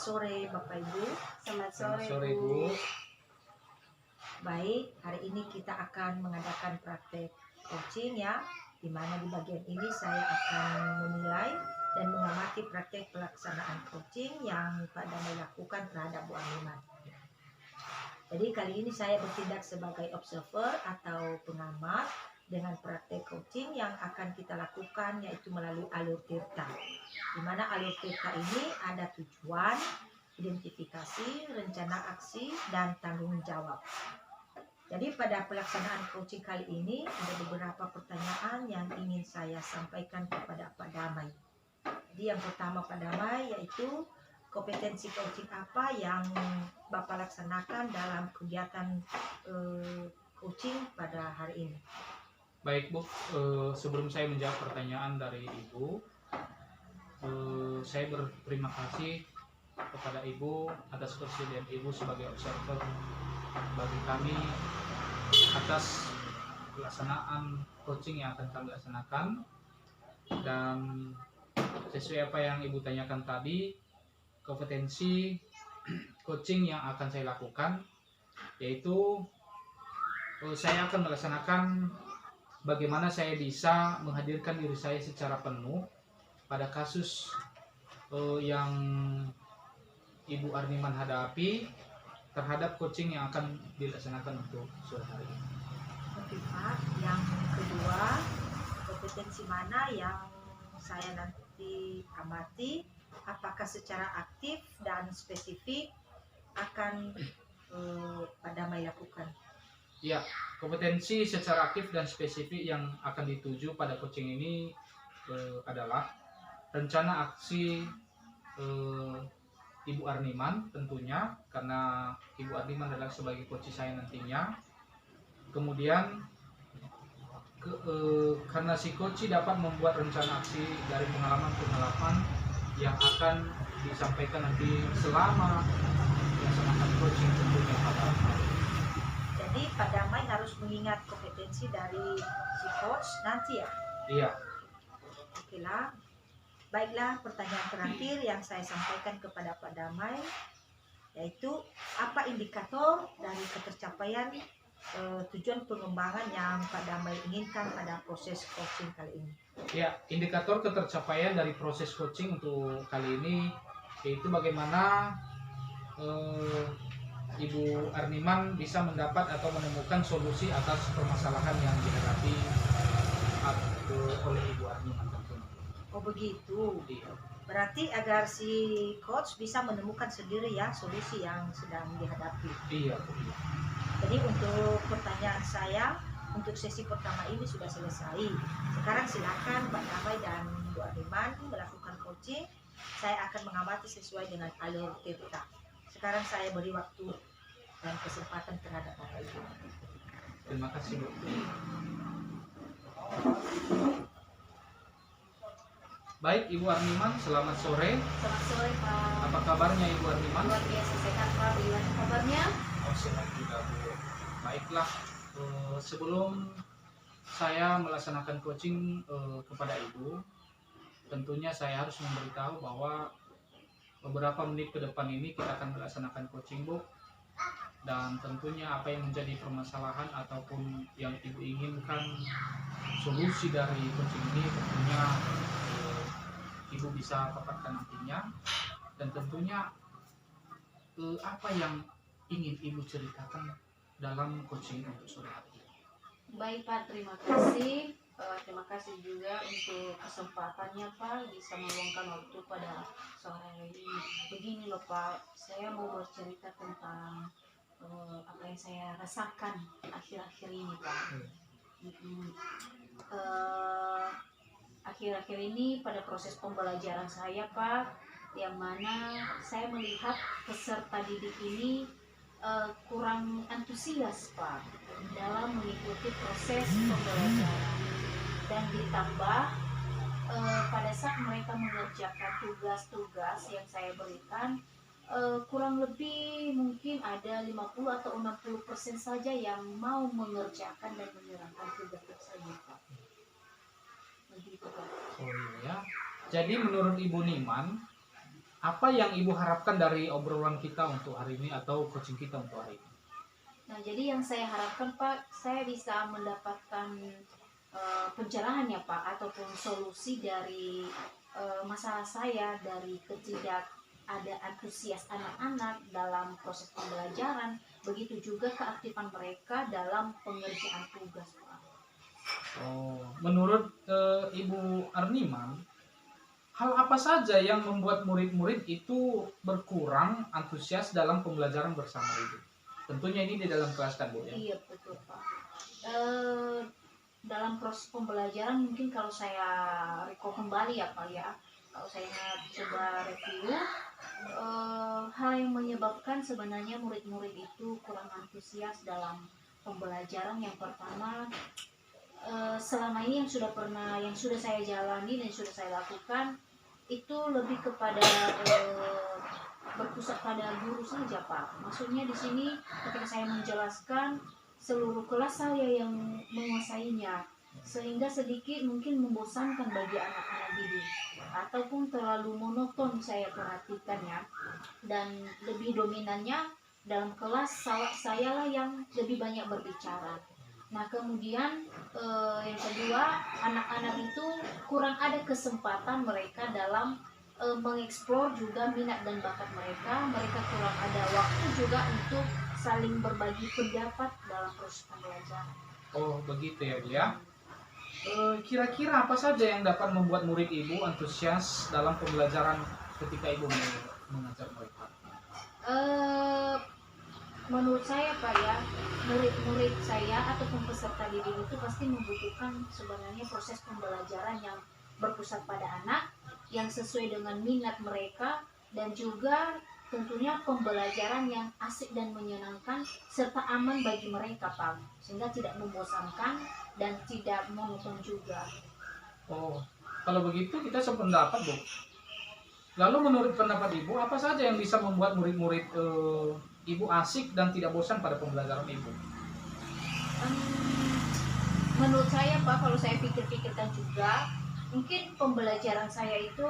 sore Bapak Ibu. Selamat Selamat sore, sore Bu. Bu. Baik, hari ini kita akan mengadakan praktek coaching ya, di mana di bagian ini saya akan menilai dan mengamati praktek pelaksanaan coaching yang Pak Damai lakukan terhadap Bu Animan. Jadi kali ini saya bertindak sebagai observer atau pengamat dengan praktek coaching yang akan kita lakukan yaitu melalui alur tirta. Di mana alur tirta ini ada tujuan, identifikasi, rencana aksi, dan tanggung jawab. Jadi pada pelaksanaan coaching kali ini ada beberapa pertanyaan yang ingin saya sampaikan kepada Pak Damai. Jadi yang pertama Pak Damai yaitu kompetensi coaching apa yang Bapak laksanakan dalam kegiatan coaching pada hari ini? Baik Bu, sebelum saya menjawab pertanyaan dari Ibu, saya berterima kasih kepada Ibu atas kesediaan Ibu sebagai observer bagi kami atas pelaksanaan coaching yang akan kami laksanakan. Dan sesuai apa yang Ibu tanyakan tadi, kompetensi coaching yang akan saya lakukan yaitu saya akan melaksanakan bagaimana saya bisa menghadirkan diri saya secara penuh pada kasus yang Ibu Arniman hadapi terhadap coaching yang akan dilaksanakan untuk sore hari ini. Oke Pak, yang kedua kompetensi mana yang saya nanti amati, apakah secara aktif dan spesifik akan Pak Damai lakukan? Ya, kompetensi secara aktif dan spesifik yang akan dituju pada coaching ini adalah rencana aksi Ibu Arniman tentunya, karena Ibu Arniman adalah sebagai coach saya nantinya. Kemudian karena si coach dapat membuat rencana aksi dari pengalaman-pengalaman yang akan disampaikan nanti selama melaksanakan coaching tentunya pada hari. Jadi Pak Damai harus mengingat kompetensi dari si coach nanti ya? Iya. Oke lah. Baiklah, pertanyaan terakhir yang saya sampaikan kepada Pak Damai yaitu apa indikator dari ketercapaian tujuan pengembangan yang Pak Damai inginkan pada proses coaching kali ini? Ya, indikator ketercapaian dari proses coaching untuk kali ini yaitu bagaimana Ibu Arniman bisa mendapat atau menemukan solusi atas permasalahan yang dihadapi oleh Ibu Arniman tentunya. Oh begitu. Iya. Berarti agar si coach bisa menemukan sendiri ya solusi yang sedang dihadapi. Iya, iya. Jadi untuk pertanyaan saya untuk sesi pertama ini sudah selesai. Sekarang silakan Pak Damai dan Bu Arniman melakukan coaching. Saya akan mengamati sesuai dengan alur tirta. Sekarang saya beri waktu dan kesempatan terhadap Bapak Ibu. Terima kasih Bu. Baik Ibu Arniman, selamat sore. Selamat sore, Pak. Apa kabarnya Ibu Arniman? Luar biasa sehat, Pak. Bagaimana kabarnya? Oh, sehat juga Bu. Baiklah, sebelum saya melaksanakan coaching kepada Ibu, tentunya saya harus memberitahu bahwa beberapa menit ke depan ini kita akan melaksanakan coaching Bu. Dan tentunya apa yang menjadi permasalahan ataupun yang Ibu inginkan solusi dari coaching ini tentunya Ibu bisa paparkan nantinya. Dan tentunya apa yang ingin Ibu ceritakan dalam coaching untuk sore hari ini. Baik, Pak. Terima kasih. Terima kasih juga untuk kesempatannya, Pak, bisa meluangkan waktu pada sore hari ini. Begini loh, Pak. Saya mau bercerita tentang apa yang saya rasakan akhir-akhir ini, Pak. Akhir-akhir ini pada proses pembelajaran saya, Pak, yang mana saya melihat peserta didik ini kurang antusias, Pak, dalam mengikuti proses pembelajaran. Dan ditambah pada saat mereka mengerjakan tugas-tugas yang saya berikan, kurang lebih mungkin ada 50 atau 60% saja yang mau mengerjakan dan menyerahkan tugas tersebut, Pak. Begitu, Pak. Oh iya. Jadi menurut Ibu Niman, apa yang Ibu harapkan dari obrolan kita untuk hari ini atau coaching kita untuk hari ini? Nah, jadi yang saya harapkan Pak, saya bisa mendapatkan pencerahan ya Pak, ataupun solusi dari masalah saya, dari ketidak ada antusias anak-anak dalam proses pembelajaran, begitu juga keaktifan mereka dalam pengerjaan tugas Pak. Oh, menurut Ibu Arniman, hal apa saja yang membuat murid-murid itu berkurang antusias dalam pembelajaran bersama Ibu? Tentunya ini di dalam kelas kan Bu ya? Iya betul Pak. Dalam proses pembelajaran mungkin kalau saya recall kembali ya Pak ya, kalau saya coba review, hal yang menyebabkan sebenarnya murid-murid itu kurang antusias dalam pembelajaran, yang pertama, selama ini yang sudah saya jalani dan sudah saya lakukan itu lebih kepada berpusat pada guru saja Pak. Maksudnya di sini ketika saya menjelaskan, seluruh kelas saya yang menguasainya, sehingga sedikit mungkin membosankan bagi anak-anak didik, ataupun terlalu monoton saya perhatikan ya. Dan lebih dominannya dalam kelas saya lah yang lebih banyak berbicara. Nah kemudian yang kedua, anak-anak itu kurang ada kesempatan mereka dalam mengeksplor juga minat dan bakat mereka. Mereka kurang ada waktu juga untuk saling berbagi pendapat dalam proses pembelajaran. Oh begitu ya Bu ya. Kira-kira apa saja yang dapat membuat murid Ibu antusias dalam pembelajaran ketika Ibu mengajar mereka? Menurut saya Pak ya, murid-murid saya ataupun peserta didik itu pasti membutuhkan sebenarnya proses pembelajaran yang berpusat pada anak, yang sesuai dengan minat mereka, dan juga tentunya pembelajaran yang asik dan menyenangkan serta aman bagi mereka Pak, sehingga tidak membosankan dan tidak monoton juga. Oh, kalau begitu kita sependapat Bu. Lalu menurut pendapat Ibu, apa saja yang bisa membuat murid-murid Ibu asik dan tidak bosan pada pembelajaran Ibu? Menurut saya Pak, kalau saya pikir-pikirkan juga, mungkin pembelajaran saya itu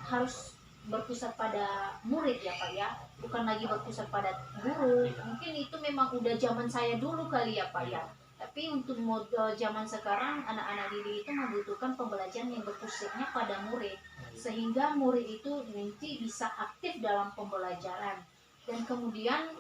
harus berpusat pada murid ya Pak ya, bukan lagi berpusat pada guru. Mungkin itu memang udah zaman saya dulu kali ya Pak ya. Tapi untuk mode zaman sekarang, anak-anak didik itu membutuhkan pembelajaran yang berpusatnya pada murid, sehingga murid itu nanti bisa aktif dalam pembelajaran. Dan kemudian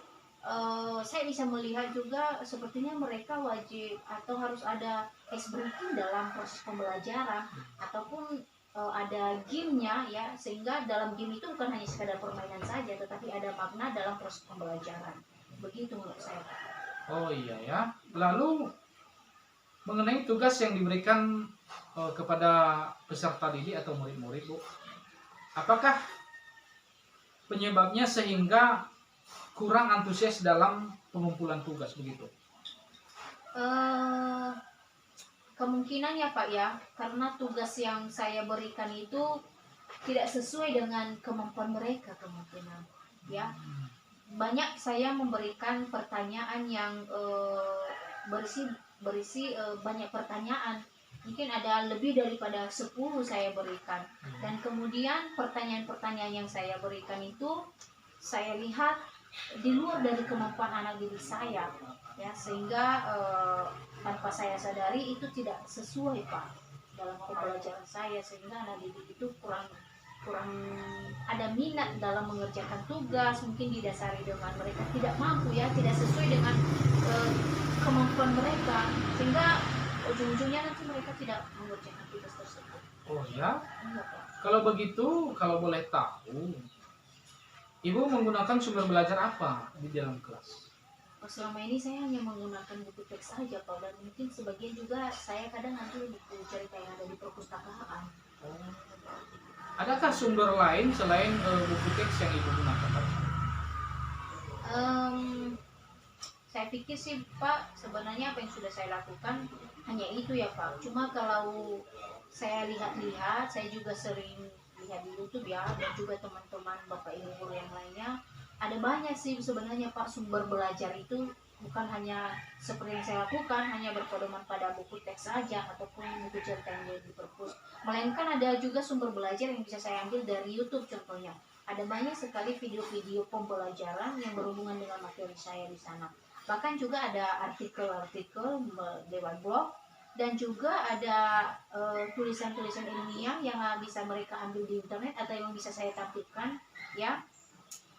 saya bisa melihat juga sepertinya mereka wajib atau harus ada ice breaking dalam proses pembelajaran, ataupun ada gamenya ya, sehingga dalam game itu bukan hanya sekadar permainan saja, tetapi ada makna dalam proses pembelajaran. Begitu menurut saya. Oh iya ya. Lalu mengenai tugas yang diberikan kepada peserta didik atau murid-murid Bu, apakah penyebabnya sehingga kurang antusias dalam pengumpulan tugas begitu? Kemungkinan ya Pak ya, karena tugas yang saya berikan itu tidak sesuai dengan kemampuan mereka kemungkinan ya. Banyak saya memberikan pertanyaan yang berisi banyak pertanyaan, mungkin ada lebih daripada 10 saya berikan. Dan kemudian pertanyaan-pertanyaan yang saya berikan itu saya lihat di luar dari kemampuan anak didik saya ya, sehingga tanpa saya sadari itu tidak sesuai Pak dalam pembelajaran saya, sehingga anak didik itu kurang ada minat dalam mengerjakan tugas, mungkin didasari dengan mereka tidak mampu ya, tidak sesuai dengan kemampuan mereka, sehingga ujung-ujungnya nanti mereka tidak mengerjakan tugas tersebut. Oh ya? Iya, Pak. Kalau begitu, kalau boleh tahu, Ibu menggunakan sumber belajar apa di dalam kelas? Selama ini saya hanya menggunakan buku teks saja Pak, dan mungkin sebagian juga saya kadang ambil buku cerita yang ada di perpustakaan. Oh. Adakah sumber lain selain buku teks yang Ibu gunakan? Saya pikir sih Pak, sebenarnya apa yang sudah saya lakukan hanya itu ya Pak. Cuma kalau saya lihat-lihat, saya juga sering lihat di YouTube ya, dan juga teman-teman Bapak Ibu guru yang lainnya, ada banyak sih sebenarnya Pak sumber belajar itu, bukan hanya seperti yang saya lakukan, hanya berpedoman pada buku teks saja ataupun buku cerita yang di perpus, melainkan ada juga sumber belajar yang bisa saya ambil dari YouTube contohnya. ada banyak sekali video-video pembelajaran yang berhubungan dengan materi saya di sana. Bahkan juga ada artikel-artikel lewat blog, dan juga ada tulisan-tulisan ilmiah yang bisa mereka ambil di internet atau yang bisa saya tampilkan, ya.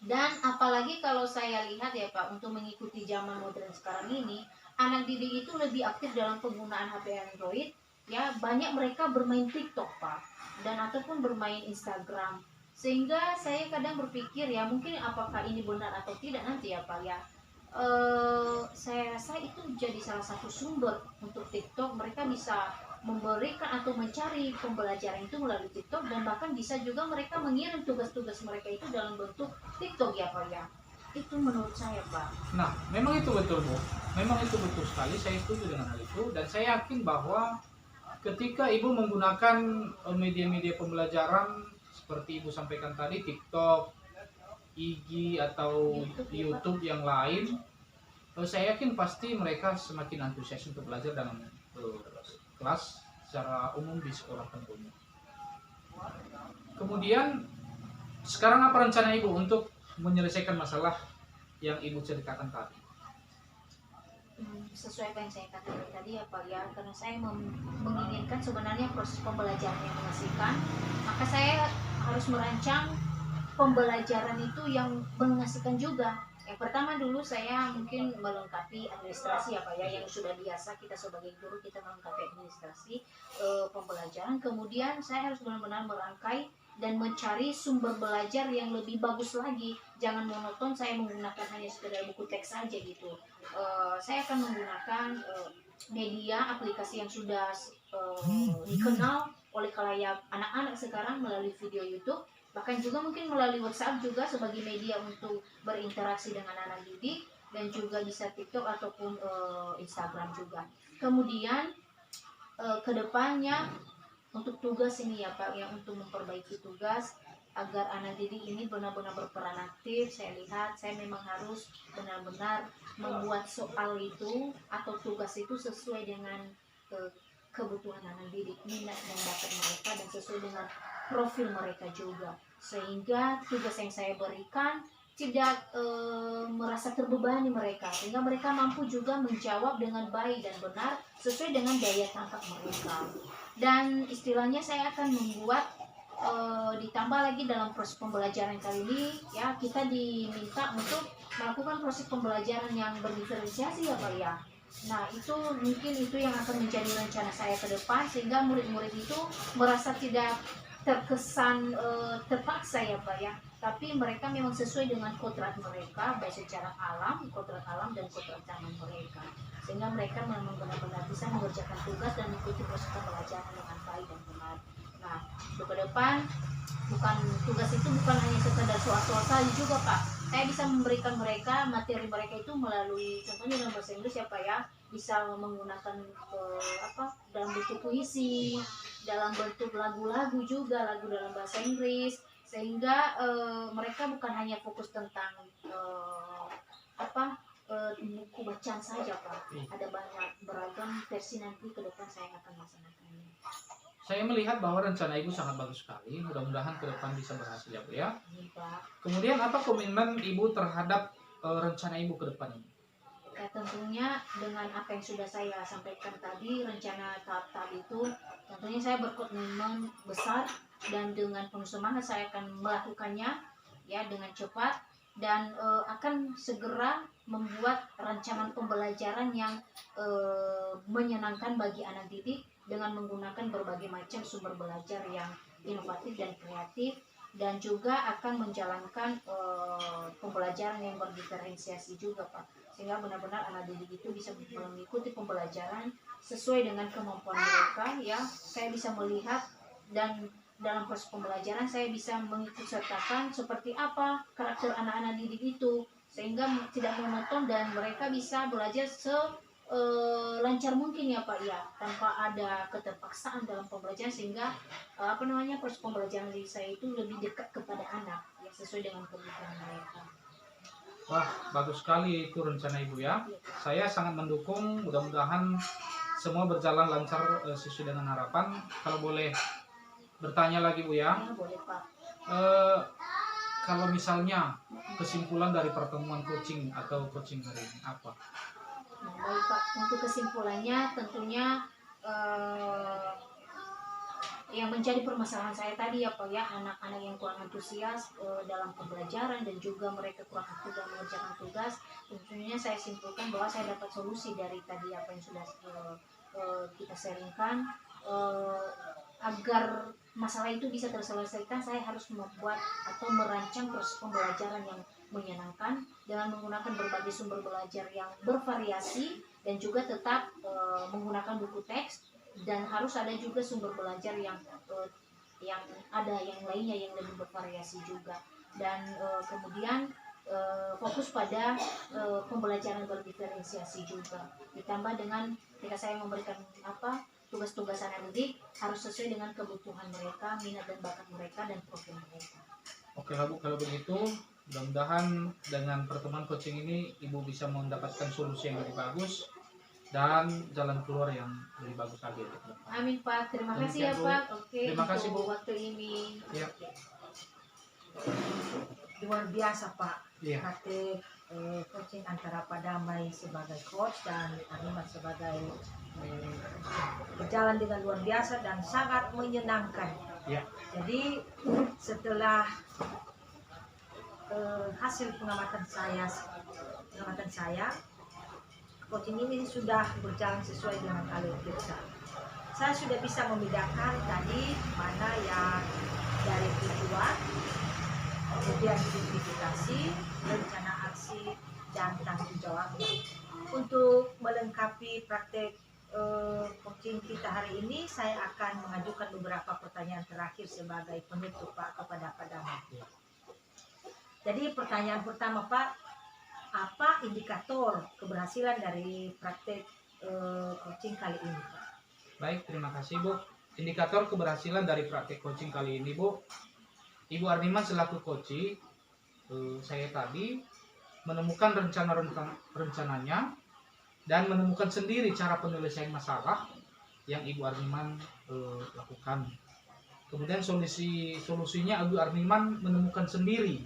Dan apalagi kalau saya lihat ya Pak, untuk mengikuti zaman modern sekarang ini, anak didik itu lebih aktif dalam penggunaan HP Android, ya. Banyak mereka bermain TikTok Pak, dan ataupun bermain Instagram. Sehingga saya kadang berpikir ya, mungkin apakah ini benar atau tidak nanti ya Pak ya. Saya rasa itu jadi salah satu sumber untuk TikTok. Mereka bisa memberikan atau mencari pembelajaran itu melalui TikTok, dan bahkan bisa juga mereka mengirim tugas-tugas mereka itu dalam bentuk TikTok ya Pak ya. Itu menurut saya Pak. Nah, memang itu betul Bu. Memang itu betul sekali, saya setuju dengan hal itu, dan saya yakin bahwa ketika Ibu menggunakan media-media pembelajaran seperti Ibu sampaikan tadi, TikTok, IG atau YouTube yang lain, saya yakin pasti mereka semakin antusias untuk belajar dalam kelas secara umum di sekolah tentunya. Kemudian sekarang apa rencana Ibu untuk menyelesaikan masalah yang Ibu ceritakan tadi? Sesuai apa yang saya katakan tadi ya Pak ya, karena saya menginginkan sebenarnya proses pembelajaran yang mengasihkan, maka saya harus merancang pembelajaran itu yang mengasihkan juga. Yang pertama dulu saya mungkin melengkapi administrasi ya Pak ya, yang sudah biasa kita sebagai guru, kita melengkapi administrasi pembelajaran. Kemudian saya harus benar-benar merangkai dan mencari sumber belajar yang lebih bagus lagi. Jangan monoton saya menggunakan hanya sekedar buku teks saja gitu. Saya akan menggunakan media aplikasi yang sudah dikenal oleh khalayak anak-anak sekarang melalui video YouTube, bahkan juga mungkin melalui WhatsApp juga sebagai media untuk berinteraksi dengan anak didik, dan juga bisa TikTok ataupun Instagram juga. Kemudian kedepannya untuk tugas ini ya Pak, yang untuk memperbaiki tugas agar anak didik ini benar-benar berperan aktif, saya lihat saya memang harus benar-benar membuat soal itu atau tugas itu sesuai dengan kebutuhan anak didik, minat dan bakat mereka, dan sesuai dengan profil mereka juga, sehingga tugas yang saya berikan tidak merasa terbebani mereka, sehingga mereka mampu juga menjawab dengan baik dan benar sesuai dengan daya tangkap mereka. Dan istilahnya saya akan membuat ditambah lagi dalam proses pembelajaran kali ini ya, kita diminta untuk melakukan proses pembelajaran yang berdiferensiasi ya Pak ya. Nah itu mungkin itu yang akan menjadi rencana saya ke depan, sehingga murid-murid itu merasa tidak terkesan terpaksa ya Pak ya, tapi mereka memang sesuai dengan kodrat mereka, baik secara kodrat alam dan kodrat zaman mereka, sehingga mereka memang benar-benar bisa mengerjakan tugas dan mengikuti proses pembelajaran dengan baik dan benar. Nah ke depan tugas itu bukan hanya sekedar soal-soal saja juga Pak, saya bisa memberikan mereka materi mereka itu melalui contohnya dalam bahasa Inggris ya Pak ya, bisa menggunakan dalam bentuk puisi, dalam bentuk lagu-lagu juga, lagu dalam bahasa Inggris, sehingga mereka bukan hanya fokus tentang buku bacaan saja Pak, ada banyak beragam versi nanti ke depan saya akan laksanakannya. Saya melihat bahwa rencana Ibu sangat bagus sekali, mudah-mudahan ke depan bisa berhasil ya Bu ya. Kemudian apa komitmen Ibu terhadap rencana Ibu ke depan ini? Ya, tentunya dengan apa yang sudah saya sampaikan tadi, rencana tahap-tahap itu tentunya saya berkomitmen besar, dan dengan penuh semangat saya akan melakukannya ya dengan cepat, dan akan segera membuat rancangan pembelajaran yang menyenangkan bagi anak didik dengan menggunakan berbagai macam sumber belajar yang inovatif dan kreatif, dan juga akan menjalankan pembelajaran yang berdiferensiasi juga Pak, sehingga benar-benar anak didik itu bisa mengikuti pembelajaran sesuai dengan kemampuan mereka ya. Saya bisa melihat, dan dalam proses pembelajaran saya bisa mengikutsertakan seperti apa karakter anak-anak didik itu, sehingga tidak monoton dan mereka bisa belajar lancar mungkin ya Pak ya, tanpa ada keterpaksaan dalam pembelajaran, sehingga proses pembelajaran dari saya itu lebih dekat kepada anak ya, sesuai dengan kebutuhan mereka. Wah, bagus sekali itu rencana Ibu ya. Saya sangat mendukung, mudah-mudahan semua berjalan lancar sesuai dengan harapan. Kalau boleh bertanya lagi Bu ya. Ya boleh Pak. kalau misalnya kesimpulan dari pertemuan coaching atau coaching hari ini apa? Nah, baik Pak, untuk kesimpulannya tentunya yang menjadi permasalahan saya tadi ya Pak ya, anak-anak yang kurang antusias dalam pembelajaran dan juga mereka kurang aktif dalam mengerjakan tugas. Tentunya saya simpulkan bahwa saya dapat solusi dari tadi apa yang sudah kita sharingkan, agar masalah itu bisa terselesaikan. Saya harus membuat atau merancang proses pembelajaran yang menyenangkan dengan menggunakan berbagai sumber belajar yang bervariasi dan juga tetap menggunakan buku teks, dan harus ada juga sumber belajar yang ada yang lainnya yang lebih bervariasi juga, dan kemudian fokus pada pembelajaran berdiferensiasi juga, ditambah dengan ketika saya memberikan tugas-tugas analitik harus sesuai dengan kebutuhan mereka, minat dan bakat mereka, dan profil mereka. Oke lah Bu, kalau begitu mudah-mudahan dengan pertemuan coaching ini Ibu bisa mendapatkan solusi yang lebih bagus dan jalan keluar yang lebih bagus lagi. Amin Pak, terima kasih ya Bu. Pak. Oke, Terima kasih, Bu. waktu ini. Ya. Luar biasa Pak, Iya. praktik coaching antara Pak Damai sebagai coach dan Animat sebagai berjalan dengan luar biasa dan sangat menyenangkan. Ya. Jadi setelah hasil pengamatan saya, coaching ini sudah berjalan sesuai dengan alur kita. Saya sudah bisa membedakan tadi mana yang dari tujuan, kemudian identifikasi, rencana aksi, dan tanggung jawabnya. Untuk melengkapi praktek coaching kita hari ini, saya akan mengajukan beberapa pertanyaan terakhir sebagai penutup Pak kepada Pak Damai. Jadi pertanyaan pertama Pak, apa indikator keberhasilan dari praktek coaching kali ini Pak? Baik, terima kasih Bu. Indikator keberhasilan dari praktek coaching kali ini Bu, Ibu Arniman selaku coach, saya tadi menemukan rencananya dan menemukan sendiri cara penyelesaian masalah yang Ibu Arniman lakukan. Kemudian solusinya Ibu Arniman menemukan sendiri.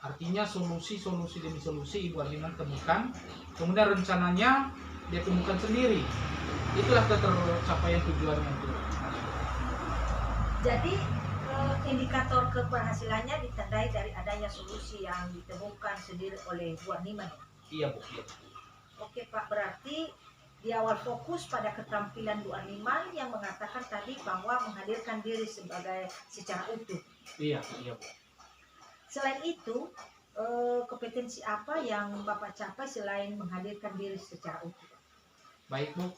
Artinya solusi demi solusi Ibu Arniman temukan, kemudian rencananya dia temukan sendiri. Itulah tercapaian tujuannya itu. Jadi indikator keberhasilannya ditandai dari adanya solusi yang ditemukan sendiri oleh Bu Arniman. Iya Bu. Iya. Oke Pak, berarti di awal fokus pada keterampilan Bu Arniman yang mengatakan tadi bahwa menghadirkan diri secara utuh. Iya Bu. Selain itu, kompetensi apa yang Bapak capai selain menghadirkan diri secara utuh? Baik Bu.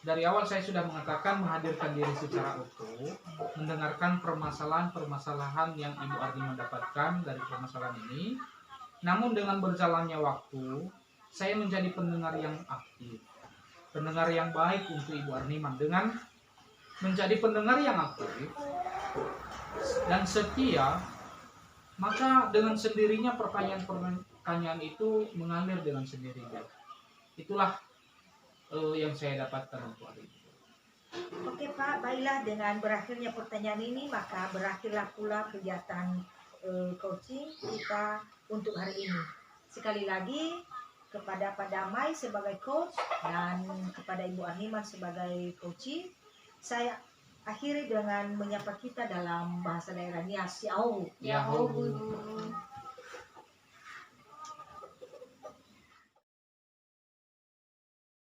Dari awal saya sudah mengatakan menghadirkan diri secara utuh, mendengarkan permasalahan-permasalahan yang Ibu Arniman dapatkan dari permasalahan ini. Namun dengan berjalannya waktu, saya menjadi pendengar yang aktif, pendengar yang baik untuk Ibu Arniman. Dengan menjadi pendengar yang aktif dan setia, maka dengan sendirinya pertanyaan-pertanyaan itu mengalir dengan sendirinya. Itulah yang saya dapatkan untuk hari ini. Oke Pak, baiklah, dengan berakhirnya pertanyaan ini maka berakhirlah pula kegiatan coaching kita untuk hari ini. Sekali lagi kepada Pak Damai sebagai coach dan kepada Ibu Arniman sebagai coaching, saya akhiri dengan menyapa kita dalam bahasa daerah Nia Siau. Ya,